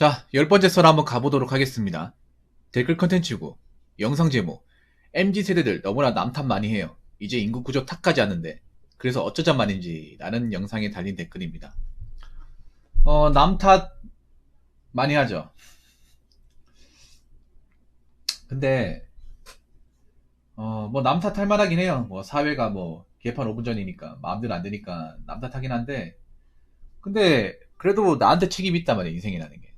자, 10번째 썰 한번 가보도록 하겠습니다. 댓글 컨텐츠고, 영상 제목, MZ세대들 너무나 남탓 많이 해요. 이제 인구 구조 탓까지 하는데, 그래서 어쩌잔 말인지 라는 영상에 달린 댓글입니다. 남탓 많이 하죠. 근데, 뭐 남탓 할 만하긴 해요. 뭐 사회가 뭐 개판 5분 전이니까 마음대로 안 되니까 남탓하긴 한데, 근데 그래도 나한테 책임이 있단 말이에요, 인생이라는 게.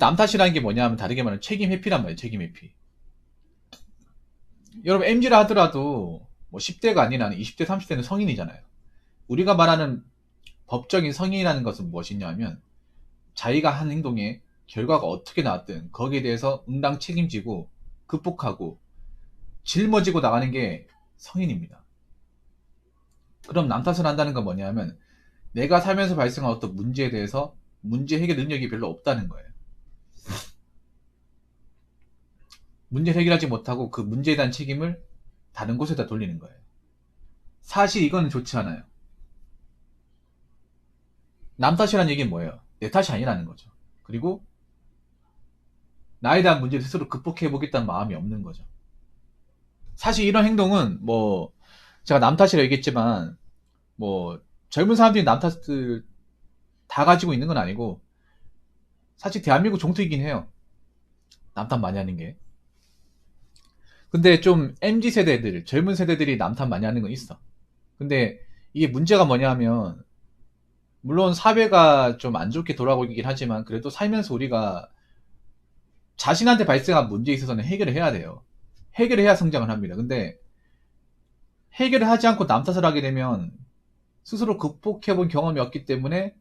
남 탓이라는 게 뭐냐 하면 다르게 말하면 책임 회피란 말이에요, 책임 회피. 여러분 MZ라 하더라도 뭐 10대가 아닌 한 20대 30대는 성인이잖아요. 우리가 말하는 법적인 성인이라는 것은 무엇이냐면 자기가 한 행동에 결과가 어떻게 나왔든 거기에 대해서 응당 책임지고 극복하고 짊어지고 나가는 게 성인입니다. 그럼 남 탓을 한다는 건 뭐냐면 내가 살면서 발생한 어떤 문제에 대해서 문제 해결 능력이 별로 없다는 거예요. 문제를 해결하지 못하고 그 문제에 대한 책임을 다른 곳에다 돌리는 거예요. 사실 이거는 좋지 않아요. 남 탓이라는 얘기는 뭐예요? 내 탓이 아니라는 거죠. 그리고 나에 대한 문제를 스스로 극복해보겠다는 마음이 없는 거죠. 사실 이런 행동은 뭐 제가 남 탓이라 얘기했지만 뭐 젊은 사람들이 남 탓을 다 가지고 있는 건 아니고 사실 대한민국 종특이긴 해요. 남 탓 많이 하는 게. 근데 좀 MZ 세대들, 젊은 세대들이 남 탓 많이 하는 건 있어. 근데 이게 문제가 뭐냐 하면 물론 사회가 좀 안 좋게 돌아가고 있긴 하지만 그래도 살면서 우리가 자신한테 발생한 문제에 있어서는 해결을 해야 돼요. 해결을 해야 성장을 합니다. 근데 해결을 하지 않고 남 탓을 하게 되면 스스로 극복해본 경험이 없기 때문에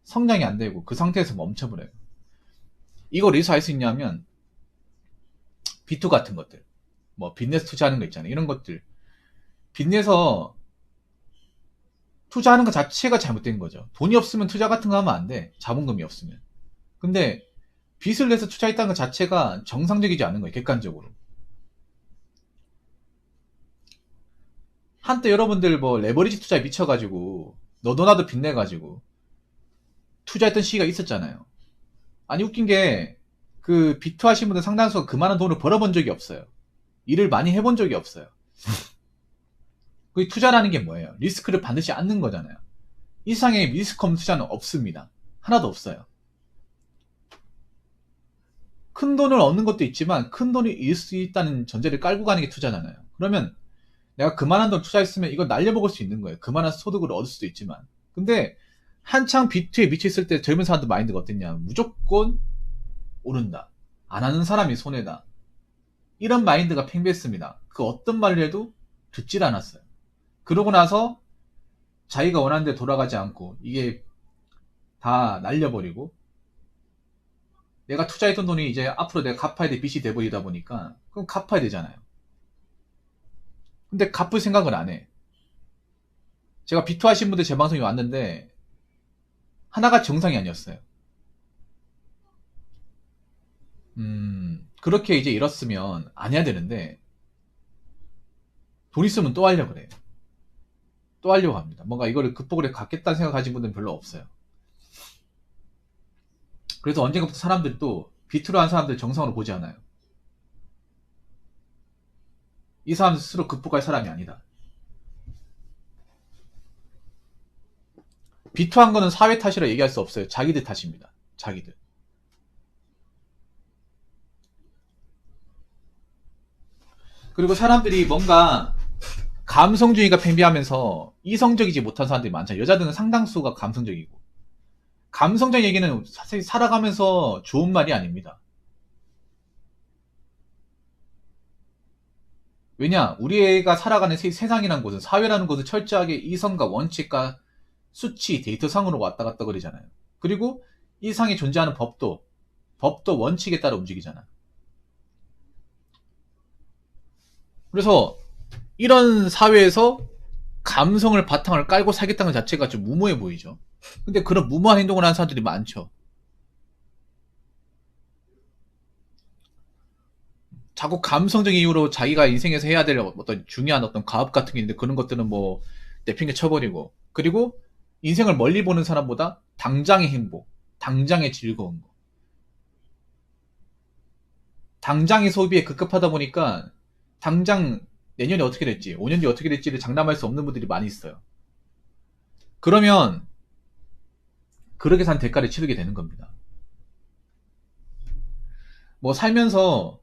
성장이 안 되고 그 상태에서 멈춰버려요. 이걸 어디서 할 수 있냐면 비투 같은 것들, 뭐 빚내서 투자하는 거 있잖아요. 이런 것들 빚내서 투자하는 것 자체가 잘못된 거죠. 돈이 없으면 투자 같은 거 하면 안 돼. 자본금이 없으면. 근데 빚을 내서 투자했다는 것 자체가 정상적이지 않은 거예요. 객관적으로. 한때 여러분들 뭐 레버리지 투자에 미쳐가지고 너도 나도 빚내가지고 투자했던 시기가 있었잖아요. 아니 웃긴 게 그 비투 하신 분들 상당수가 그만한 돈을 벌어본 적이 없어요. 일을 많이 해본 적이 없어요. 그 투자라는 게 뭐예요? 리스크를 반드시 안는 거잖아요. 이상의 리스크 없는 투자는 없습니다. 하나도 없어요. 큰 돈을 얻는 것도 있지만 큰 돈이 잃을 수 있다는 전제를 깔고 가는 게 투자잖아요. 그러면 내가 그만한 돈 투자했으면 이거 날려먹을 수 있는 거예요. 그만한 소득을 얻을 수도 있지만. 근데 한창 비투에 미쳐있을 때 젊은 사람들 마인드가 어땠냐? 무조건 오른다. 안 하는 사람이 손해다. 이런 마인드가 팽배했습니다. 그 어떤 말을 해도 듣질 않았어요. 그러고 나서 자기가 원하는 데 돌아가지 않고 이게 다 날려버리고 내가 투자했던 돈이 이제 앞으로 내가 갚아야 될 빚이 돼버리다 보니까 그럼 갚아야 되잖아요. 근데 갚을 생각을 안 해. 제가 비투 하신 분들 제 방송에 왔는데 하나가 정상이 아니었어요. 그렇게 이제 잃었으면 안 해야 되는데 돈 있으면 또 하려고 그래요. 또 하려고 합니다. 뭔가 이거를 극복을 해 갖겠다는 생각 가진 분들은 별로 없어요. 그래서 언젠가부터 사람들이 또 비투로 한 사람들 정상으로 보지 않아요. 이 사람 스스로 극복할 사람이 아니다. 비투한 거는 사회 탓이라 얘기할 수 없어요. 자기들 탓입니다. 자기들. 그리고 사람들이 뭔가 감성주의가 팽배하면서 이성적이지 못한 사람들이 많잖아요. 여자들은 상당수가 감성적이고. 감성적 얘기는 사실 살아가면서 좋은 말이 아닙니다. 왜냐? 우리 애가 살아가는 세상이라는 곳은, 사회라는 곳은 철저하게 이성과 원칙과 수치, 데이터상으로 왔다 갔다 그러잖아요. 그리고 이상에 존재하는 법도 원칙에 따라 움직이잖아. 그래서 이런 사회에서 감성을 바탕을 깔고 살겠다는 것 자체가 좀 무모해 보이죠. 근데 그런 무모한 행동을 하는 사람들이 많죠. 자꾸 감성적인 이유로 자기가 인생에서 해야 될 어떤 중요한 어떤 가업 같은 게 있는데 그런 것들은 뭐 내팽개 쳐버리고, 그리고 인생을 멀리 보는 사람보다 당장의 행복, 당장의 즐거운 거. 당장의 소비에 급급하다 보니까 당장 내년에 어떻게 될지 5년 뒤에 어떻게 될지를 장담할 수 없는 분들이 많이 있어요. 그러면 그렇게 산 대가를 치르게 되는 겁니다. 뭐 살면서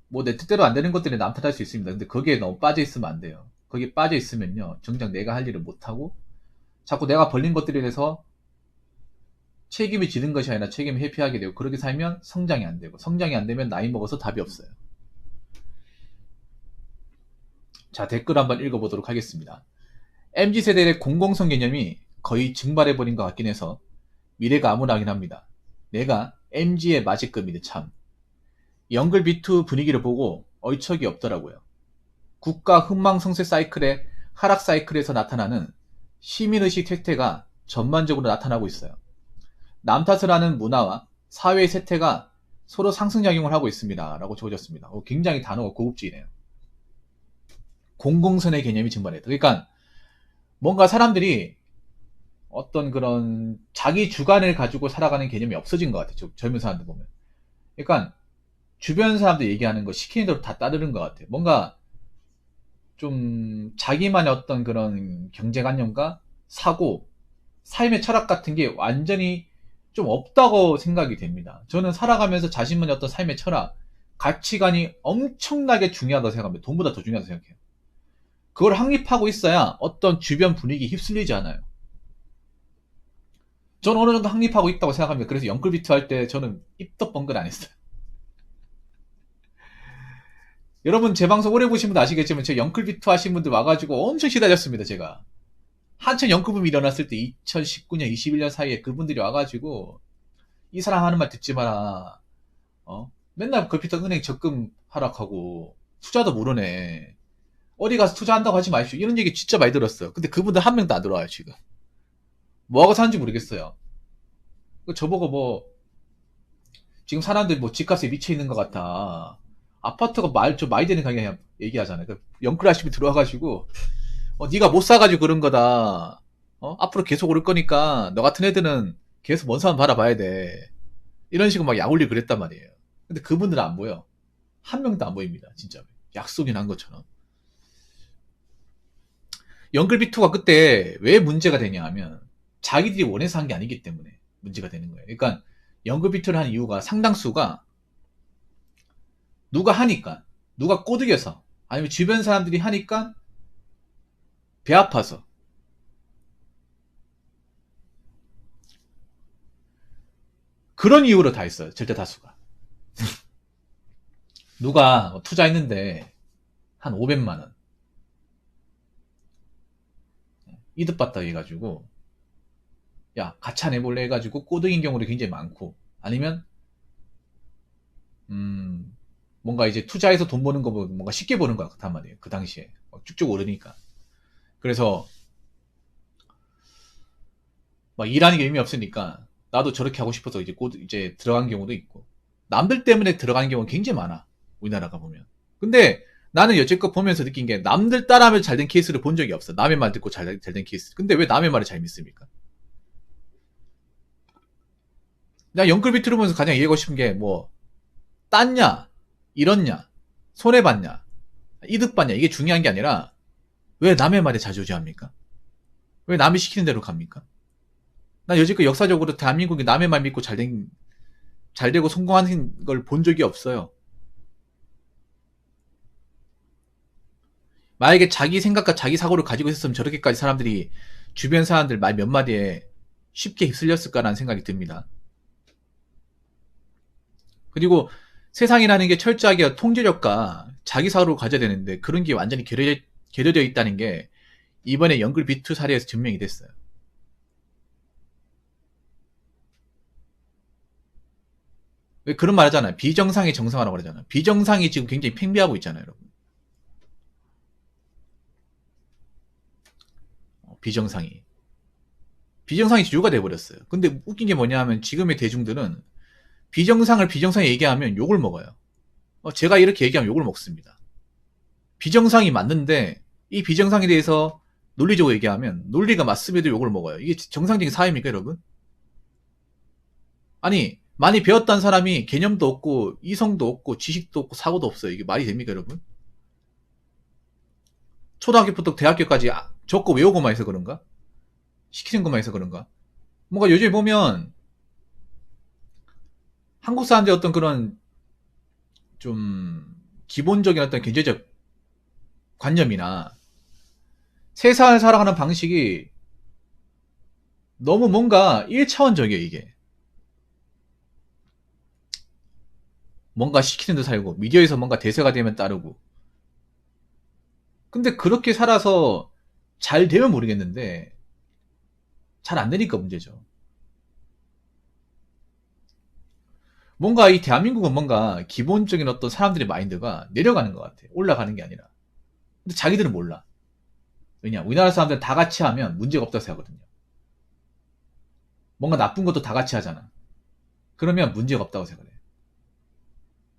뭐 내 뜻대로 안 되는 것들이 남 탓할 수 있습니다. 근데 거기에 너무 빠져 있으면 안 돼요. 거기에 빠져 있으면요 정작 내가 할 일을 못하고 자꾸 내가 벌린 것들에 대해서 책임이 지는 것이 아니라 책임을 회피하게 되고, 그렇게 살면 성장이 안 되고, 성장이 안 되면 나이 먹어서 답이 없어요. 자, 댓글 한번 읽어보도록 하겠습니다. MZ세대의 공공성 개념이 거의 증발해버린 것 같긴 해서 미래가 암울하긴 합니다. 내가 MZ의 맞이급이네 참. 영글 비투 분위기를 보고 얼척이 없더라고요. 국가 흥망성쇠 사이클의 하락 사이클에서 나타나는 시민의식 쇠퇴가 전반적으로 나타나고 있어요. 남 탓을 하는 문화와 사회의 쇠퇴가 서로 상승작용을 하고 있습니다. 라고 적어졌습니다. 굉장히 단어가 고급지네요. 공공선의 개념이 증발했다. 그러니까 뭔가 사람들이 어떤 그런 자기 주관을 가지고 살아가는 개념이 없어진 것 같아요. 젊은 사람들 보면. 그러니까 주변 사람들 얘기하는 거 시키는 대로 다 따르는 것 같아요. 뭔가 좀 자기만의 어떤 그런 경제관념과 사고, 삶의 철학 같은 게 완전히 좀 없다고 생각이 됩니다. 저는 살아가면서 자신만의 어떤 삶의 철학, 가치관이 엄청나게 중요하다고 생각합니다. 돈보다 더 중요하다고 생각해요. 그걸 확립하고 있어야 어떤 주변 분위기에 휩쓸리지 않아요. 저는 어느 정도 확립하고 있다고 생각합니다. 그래서 영끌비트 할 때 저는 입도 뻥글 안 했어요. 여러분 제 방송 오래 보신 분들 아시겠지만 제가 영끌비트 하신 분들 와가지고 엄청 시달렸습니다. 제가 한참 영끌붐이 일어났을 때 2019년 21년 사이에 그분들이 와가지고 이 사람 하는 말 듣지 마라, 맨날 걸핏하면 은행 적금 하락하고 투자도 모르네, 어디 가서 투자한다고 하지 마십시오, 이런 얘기 진짜 많이 들었어요. 근데 그분들 한 명도 안 들어와요. 지금 뭐하고 사는지 모르겠어요. 저보고 뭐 지금 사람들 뭐 집값에 미쳐있는 것 같아, 아파트가 좀 많이 되는 가격에 얘기하잖아요. 영끌 하시면 들어와가지고 네가 못 사가지고 그런 거다, 앞으로 계속 오를 거니까 너 같은 애들은 계속 먼 사람 바라봐야 돼, 이런 식으로 막 약올리고 그랬단 말이에요. 근데 그분들은 안 보여. 한 명도 안 보입니다. 진짜 약속이 난 것처럼. 영글비투가 그때 왜 문제가 되냐 하면 자기들이 원해서 한 게 아니기 때문에 문제가 되는 거예요. 그러니까 영글비투를 한 이유가 상당수가 누가 하니까, 누가 꼬드겨서, 아니면 주변 사람들이 하니까 배 아파서, 그런 이유로 다 했어요. 절대 다수가. 누가 투자했는데 한 500만원 이득 봤다 해가지고 야 같이 안 해볼래 해가지고 꼬드긴 경우도 굉장히 많고, 아니면 뭔가 이제 투자해서 돈 버는 거 뭔가 쉽게 버는 것 같단 말이에요. 그 당시에 쭉쭉 오르니까. 그래서 막 일하는 게 의미 없으니까 나도 저렇게 하고 싶어서 이제 들어간 경우도 있고, 남들 때문에 들어가는 경우가 굉장히 많아, 우리나라가 보면. 근데 나는 여태껏 보면서 느낀 게 남들 따라하면 잘 된 케이스를 본 적이 없어. 남의 말 듣고 잘 된 케이스. 근데 왜 남의 말을 잘 믿습니까? 나 영끌비 들으면서 가장 이해하고 싶은 게 뭐 땄냐, 잃었냐, 손해봤냐, 이득봤냐, 이게 중요한 게 아니라 왜 남의 말에 자주지합니까? 왜 남이 시키는 대로 갑니까? 난 여지껏 역사적으로 대한민국이 남의 말 믿고 잘 되고 성공하는 걸 본 적이 없어요. 만약에 자기 생각과 자기 사고를 가지고 있었으면 저렇게까지 사람들이 주변 사람들 말 몇 마디에 쉽게 휩쓸렸을까라는 생각이 듭니다. 그리고 세상이라는 게 철저하게 통제력과 자기 사고를 가져야 되는데 그런 게 완전히 결여되어 있다는 게 이번에 영글 비투 사례에서 증명이 됐어요. 왜 그런 말 하잖아요. 비정상이 정상화라고 그러잖아요. 비정상이 지금 굉장히 팽배하고 있잖아요, 여러분. 비정상이 주류가 돼버렸어요. 근데 웃긴 게 뭐냐 하면 지금의 대중들은 비정상을 비정상이 얘기하면 욕을 먹어요. 제가 이렇게 얘기하면 욕을 먹습니다. 비정상이 맞는데 이 비정상에 대해서 논리적으로 얘기하면 논리가 맞음에도 욕을 먹어요. 이게 정상적인 사회입니까, 여러분? 아니, 많이 배웠다는 사람이 개념도 없고, 이성도 없고, 지식도 없고, 사고도 없어요. 이게 말이 됩니까, 여러분? 초등학교부터 대학교까지 적고 외우고만 해서 그런가? 시키는 것만 해서 그런가? 뭔가 요즘에 보면, 한국 사람들의 어떤 그런, 좀, 기본적인 어떤 경제적 관념이나, 세상을 살아가는 방식이 너무 뭔가 1차원적이에요, 이게. 뭔가 시키는 듯 살고, 미디어에서 뭔가 대세가 되면 따르고. 근데 그렇게 살아서 잘 되면 모르겠는데, 잘 안 되니까 문제죠. 뭔가 이 대한민국은 뭔가 기본적인 어떤 사람들의 마인드가 내려가는 것 같아. 올라가는 게 아니라. 근데 자기들은 몰라. 왜냐? 우리나라 사람들은 다 같이 하면 문제가 없다고 생각하거든요. 뭔가 나쁜 것도 다 같이 하잖아. 그러면 문제가 없다고 생각해.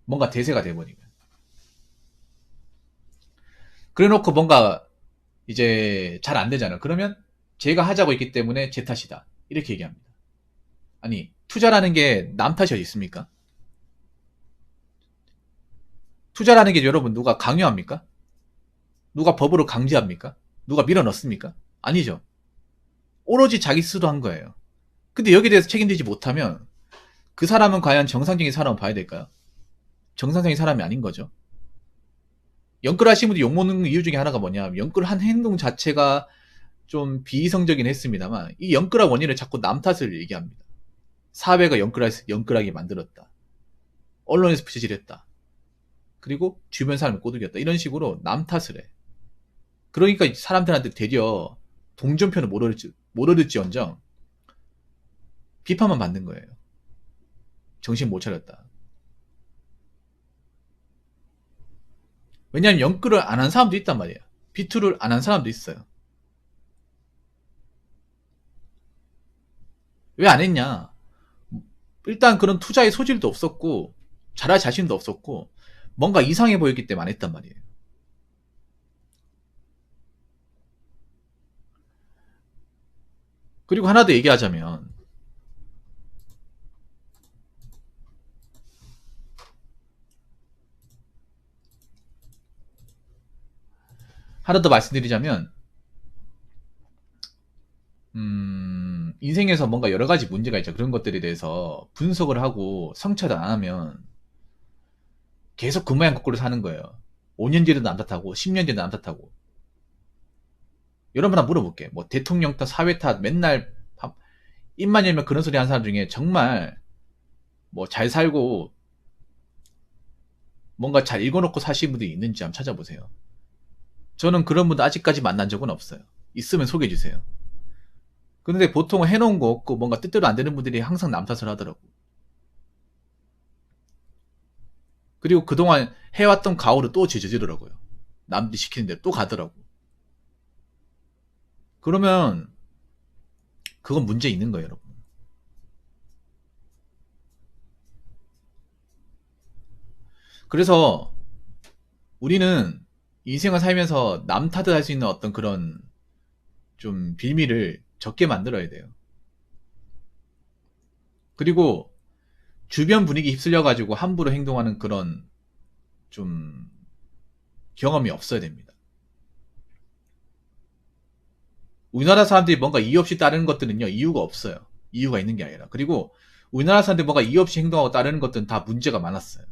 뭔가 대세가 돼버리면. 그래 놓고 뭔가 이제 잘 안 되잖아. 그러면 제가 하자고 했기 때문에 제 탓이다. 이렇게 얘기합니다. 아니, 투자라는 게 남 탓이 어디 있습니까? 투자라는 게 여러분 누가 강요합니까? 누가 법으로 강제합니까? 누가 밀어넣습니까? 아니죠. 오로지 자기 스스로 한 거예요. 근데 여기에 대해서 책임지지 못하면 그 사람은 과연 정상적인 사람을 봐야 될까요? 정상적인 사람이 아닌 거죠. 연끌하신 분들이 욕먹는 이유 중에 하나가 뭐냐, 연끌한 행동 자체가 좀 비이성적인 했습니다만, 이 연끌한 원인을 자꾸 남 탓을 얘기합니다. 사회가 연끌하게 만들었다. 언론에서 부채질했다. 그리고 주변 사람을 꼬드겼다. 이런 식으로 남 탓을 해. 그러니까 사람들한테 되려 동전편을 못 얻을지언정 비판만 받는 거예요. 정신 못 차렸다. 왜냐하면 연끌을 안 한 사람도 있단 말이에요. 비투를 안 한 사람도 있어요. 왜 안 했냐? 일단 그런 투자의 소질도 없었고 잘할 자신도 없었고 뭔가 이상해 보였기 때문에 안 했단 말이에요. 그리고 하나 더 얘기하자면, 하나 더 말씀드리자면, 인생에서 뭔가 여러 가지 문제가 있죠. 그런 것들에 대해서 분석을 하고 성찰을 안 하면 계속 그 모양 거꾸로 사는 거예요. 5년 뒤에도 남 탓하고 10년 뒤에도 남 탓하고. 여러분, 하나 물어볼게. 뭐 대통령 탓, 사회 탓, 맨날 입만 열면 그런 소리 하는 사람 중에 정말 뭐 잘 살고 뭔가 잘 읽어놓고 사시는 분들이 있는지 한번 찾아보세요. 저는 그런 분들 아직까지 만난 적은 없어요. 있으면 소개해주세요. 근데 보통 해놓은 거 없고 뭔가 뜻대로 안 되는 분들이 항상 남 탓을 하더라고. 그리고 그동안 해왔던 가오를 또 저지르더라고요. 남들이 시키는 대로 또 가더라고. 그러면 그건 문제 있는 거예요, 여러분. 그래서 우리는 인생을 살면서 남 탓을 할 수 있는 어떤 그런 좀 빌미를 적게 만들어야 돼요. 그리고 주변 분위기 휩쓸려가지고 함부로 행동하는 그런 좀 경험이 없어야 됩니다. 우리나라 사람들이 뭔가 이유 없이 따르는 것들은요, 이유가 없어요. 이유가 있는 게 아니라. 그리고 우리나라 사람들이 뭔가 이유 없이 행동하고 따르는 것들은 다 문제가 많았어요.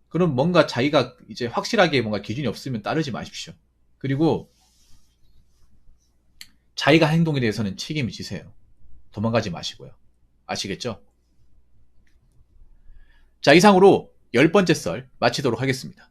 그럼 뭔가 자기가 이제 확실하게 뭔가 기준이 없으면 따르지 마십시오. 그리고 자기가 한 행동에 대해서는 책임을 지세요. 도망가지 마시고요. 아시겠죠? 자, 이상으로 10번째 썰 마치도록 하겠습니다.